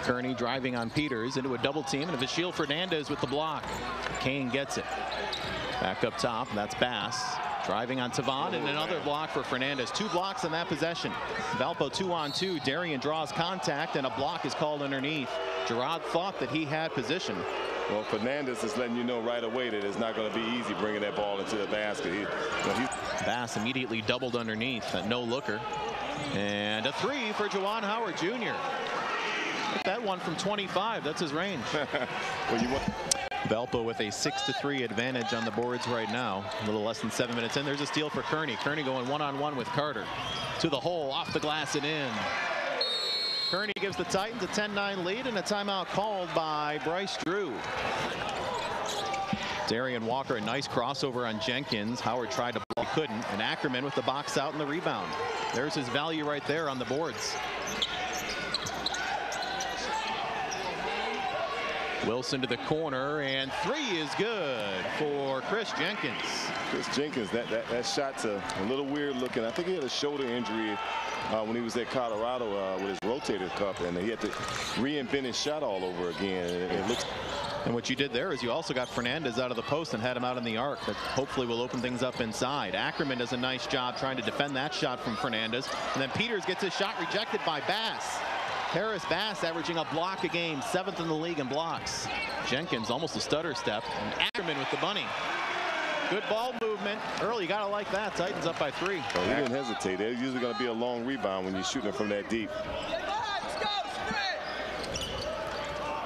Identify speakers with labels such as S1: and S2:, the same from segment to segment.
S1: Kearney driving on Peters into a double team, and Vachil Fernandez with the block. Kane gets it. Back up top, and that's Bass. Driving on Tavon, and another block for Fernandez. 2 blocks on that possession. Valpo 2-on-2. Darian draws contact, and a block is called underneath. Gerard thought that he had position.
S2: Well, Fernandez is letting you know right away that it's not going to be easy bringing that ball into the basket.
S1: Bass immediately doubled underneath. A no-looker. And a 3 for Juwan Howard Jr. Hit that one from 25. That's his range. Valpo with a 6-3 advantage on the boards right now. A little less than 7 minutes in. There's a steal for Kearney. Kearney going one-on-one with Carter. To the hole, off the glass and in. Kearney gives the Titans a 10-9 lead, and a timeout called by Bryce Drew. Darian Walker, a nice crossover on Jenkins. Howard tried to block, couldn't, and Ackerman with the box out and the rebound. There's his value right there on the boards. Wilson to the corner, and 3 is good for Chris Jenkins.
S2: Chris Jenkins, that shot's a little weird looking. I think he had a shoulder injury when he was at Colorado with his rotator cuff, and he had to reinvent his shot all over again. It looks.
S1: And what you did there is you also got Fernandez out of the post and had him out in the arc. That hopefully will open things up inside. Ackerman does a nice job trying to defend that shot from Fernandez, and then Peters gets his shot rejected by Bass. Harris Bass averaging a block a game, 7th in the league in blocks. Jenkins almost a stutter step, and Ackerman with the bunny. Good ball movement early. You gotta like that. Titans up by 3.
S2: Well, he didn't hesitate. There's usually going to be a long rebound when you're shooting it from that deep.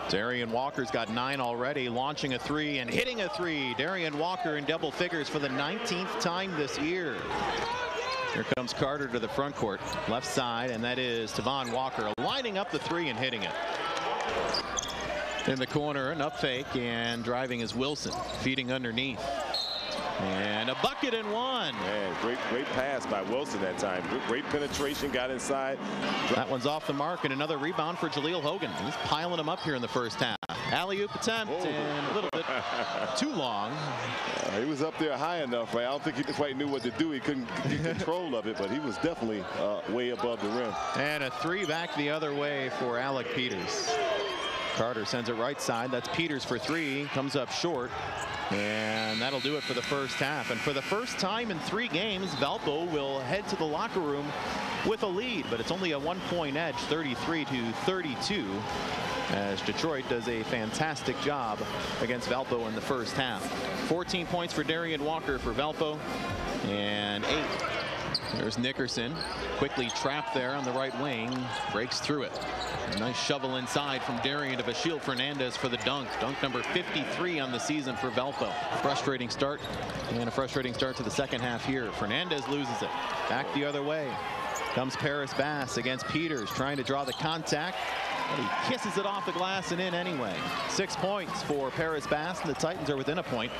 S1: Darian Walker's got 9 already, launching a 3 and hitting a 3. Darian Walker in double figures for the 19th time this year. Here comes Carter to the front court, left side, and that is Tavon Walker lining up the 3 and hitting it. In the corner, an up fake, and driving is Wilson, feeding underneath. And a bucket and 1.
S2: Man, great pass by Wilson that time. Great penetration, got inside.
S1: That one's off the mark, and another rebound for Jaleel Hogan. He's piling them up here in the first half. Alley-oop attempt, and a little bit too long.
S2: He was up there high enough, right? I don't think he quite knew what to do. He couldn't get control of it, but he was definitely way above the rim.
S1: And a 3 back the other way for Alec Peters. Carter sends it right side. That's Peters for 3. Comes up short. And that'll do it for the first half. And for the first time in 3 games, Valpo will head to the locker room with a lead, but it's only a 1-point edge, 33-32, as Detroit does a fantastic job against Valpo in the first half. 14 points for Darian Walker for Valpo, and 8. There's Nickerson, quickly trapped there on the right wing, breaks through it. A nice shovel inside from Darian to Vachil Fernandez for the dunk. Dunk number 53 on the season for Valpo. Frustrating start, and a frustrating start to the second half here. Fernandez loses it. Back the other way. Comes Paris Bass against Peters, trying to draw the contact. But he kisses it off the glass and in anyway. 6 points for Paris Bass, and the Titans are within a point.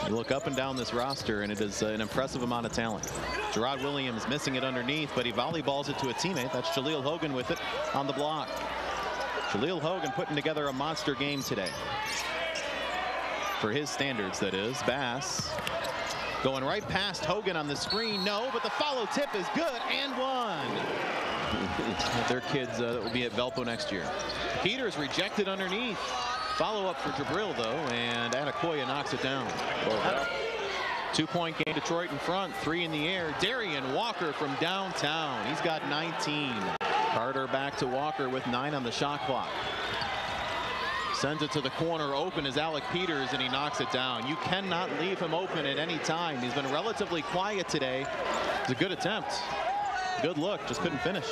S1: You look up and down this roster, and it is an impressive amount of talent. Gerard Williams missing it underneath, but he volleyballs it to a teammate. That's Jaleel Hogan with it on the block. Jaleel Hogan putting together a monster game today. For his standards, that is. Bass going right past Hogan on the screen. No, but the follow tip is good, and 1. Their kids that will be at Valpo next year. Peters rejected underneath. Follow up for Jabril though, and Adekoya knocks it down. 2-point game, Detroit in front, 3 in the air. Darian Walker from downtown. He's got 19. Carter back to Walker with 9 on the shot clock. Sends it to the corner. Open is Alec Peters, and he knocks it down. You cannot leave him open at any time. He's been relatively quiet today. It's a good attempt. Good look, just couldn't finish.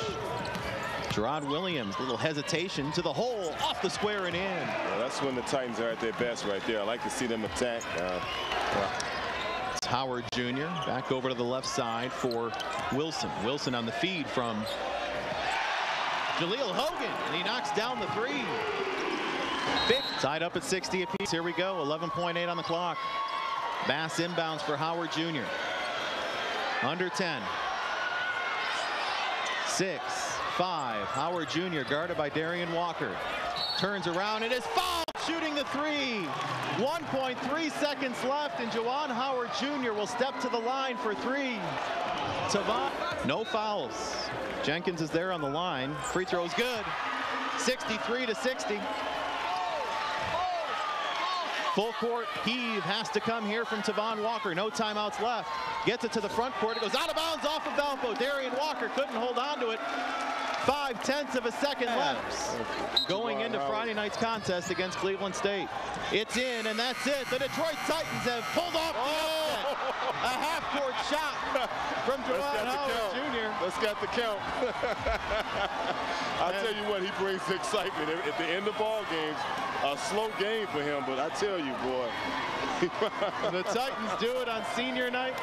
S1: Gerard Williams, little hesitation to the hole, off the square and in.
S2: Well, that's when the Titans are at their best right there. I like to see them attack.
S1: It's Howard Jr. back over to the left side for Wilson. Wilson on the feed from Jaleel Hogan, and he knocks down the 3. Tied up at 60 apiece. Here we go, 11.8 on the clock. Bass inbounds for Howard Jr. Under 10. 6, 5. Howard Jr. guarded by Darian Walker. Turns around and is fouled, shooting the 3. 1.3 seconds left, and Juwan Howard Jr. will step to the line for 3. Tavon, no fouls. Jenkins is there on the line. Free throw's good. 63-60. Full court heave has to come here from Tavon Walker. No timeouts left. Gets it to the front court. It goes out of bounds off of Valpo. Darian Walker couldn't hold on to it. 0.5 of a second left. Going into Friday night's contest against Cleveland State. It's in, and that's it. The Detroit Titans have pulled off the upset. A half-court shot from Javon Howard Jr.
S2: Let's get the count. I tell you what, he brings the excitement at the end of ball games. A slow game for him, but I tell you, boy.
S1: The Titans do it on senior night.